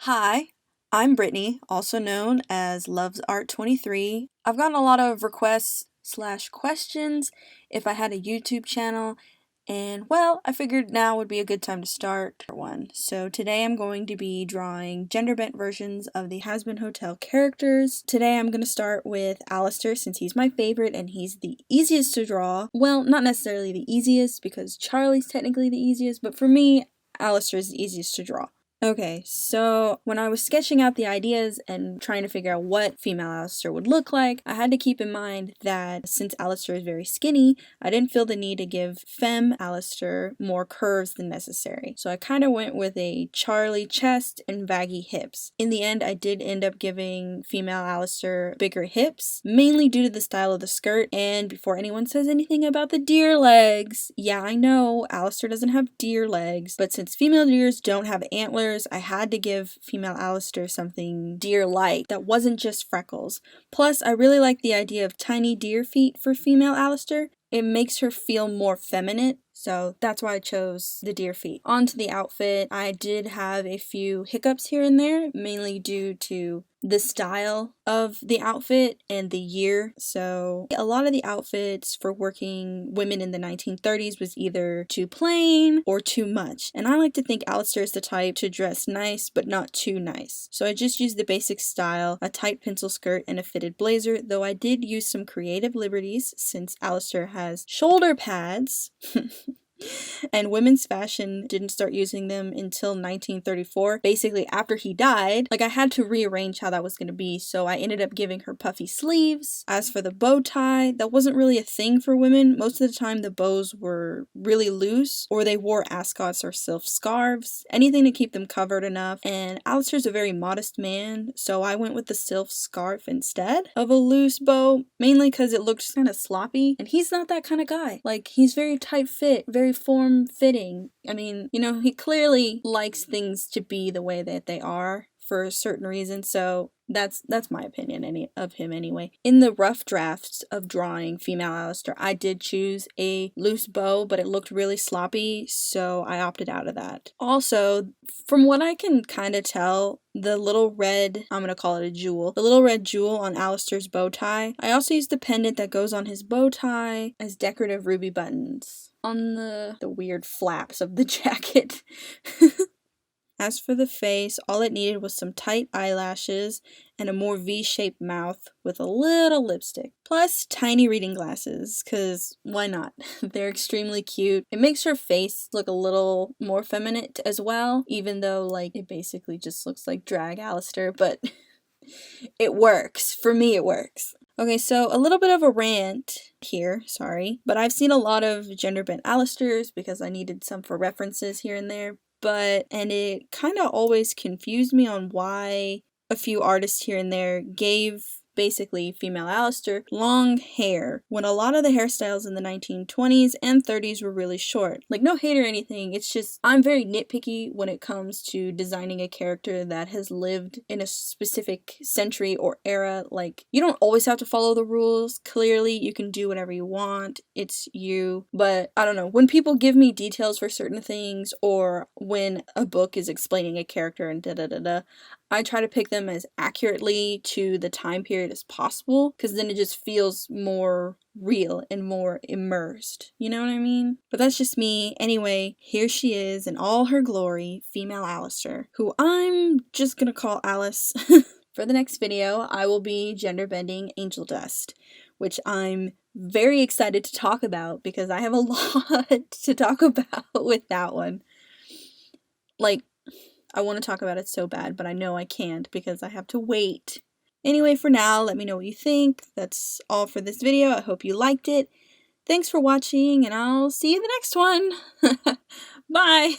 Hi, I'm Brittany, also known as Loves Art 23. I've gotten a lot of requests slash questions if I had a YouTube channel, and well, I figured now would be a good time to start one. So today I'm going to be drawing gender-bent versions of the HAZBIN Hotel characters. Today I'm going to start with Alastor since he's my favorite and he's the easiest to draw. Well, not necessarily the easiest because Charlie's technically the easiest, but for me, Alastor is the easiest to draw. Okay, so when I was sketching out the ideas and trying to figure out what female Alastor would look like, I had to keep in mind that since Alastor is very skinny, I didn't feel the need to give femme Alastor more curves than necessary. So I kind of went with a Charlie chest and baggy hips. In the end, I did end up giving female Alastor bigger hips, mainly due to the style of the skirt. And before anyone says anything about the deer legs, yeah, I know Alastor doesn't have deer legs, but since female deers don't have antlers, I had to give female Alastor something deer-like that wasn't just freckles. Plus, I really like the idea of tiny deer feet for female Alastor. It makes her feel more feminine, so that's why I chose the deer feet. On to the outfit, I did have a few hiccups here and there, mainly due to the style of the outfit and the year. So a lot of the outfits for working women in the 1930s was either too plain or too much. And I like to think Alastor is the type to dress nice but not too nice. So I just used the basic style, a tight pencil skirt and a fitted blazer, though I did use some creative liberties since Alastor has shoulder pads. And women's fashion didn't start using them until 1934, basically after he died. Like, I had to rearrange how that was going to be, so I ended up giving her puffy sleeves. As for the bow tie, that wasn't really a thing for women. Most of the time the bows were really loose, or they wore ascots or silk scarves, anything to keep them covered enough. And Alastor's a very modest man, so I went with the silk scarf instead of a loose bow, mainly because it looked kind of sloppy, and he's not that kind of guy. Like, he's very tight fit, very form-fitting. I mean, you know, he clearly likes things to be the way that they are for a certain reason, so that's my opinion of him anyway. In the rough drafts of drawing female Alastor, I did choose a loose bow, but it looked really sloppy, so I opted out of that. Also, from what I can kind of tell, the little red, I'm gonna call it a jewel, the little red jewel on Alastor's bow tie, I also used the pendant that goes on his bow tie as decorative ruby buttons on the weird flaps of the jacket. As for the face, all it needed was some tight eyelashes and a more V-shaped mouth with a little lipstick. Plus tiny reading glasses, cause why not? They're extremely cute. It makes her face look a little more feminine as well, even though like it basically just looks like drag Alastor, but it works. For me it works. Okay, so a little bit of a rant here, sorry, but I've seen a lot of gender-bent Alastors because I needed some for references here and there, and it kind of always confused me on why a few artists here and there gave basically female Alastor long hair when a lot of the hairstyles in the 1920s and 30s were really short. Like, no hate or anything, it's just I'm very nitpicky when it comes to designing a character that has lived in a specific century or era. Like, you don't always have to follow the rules. Clearly you can do whatever you want, it's you, but I don't know, when people give me details for certain things or when a book is explaining a character and I try to pick them as accurately to the time period as possible, because then it just feels more real and more immersed. You know what I mean? But that's just me. Anyway, here she is in all her glory, female Alastor, who I'm just gonna call Alice. For the next video, I will be gender bending Angel Dust, which I'm very excited to talk about because I have a lot to talk about with that one. Like, I want to talk about it so bad, but I know I can't because I have to wait. Anyway, for now, let me know what you think. That's all for this video. I hope you liked it. Thanks for watching, and I'll see you in the next one. Bye!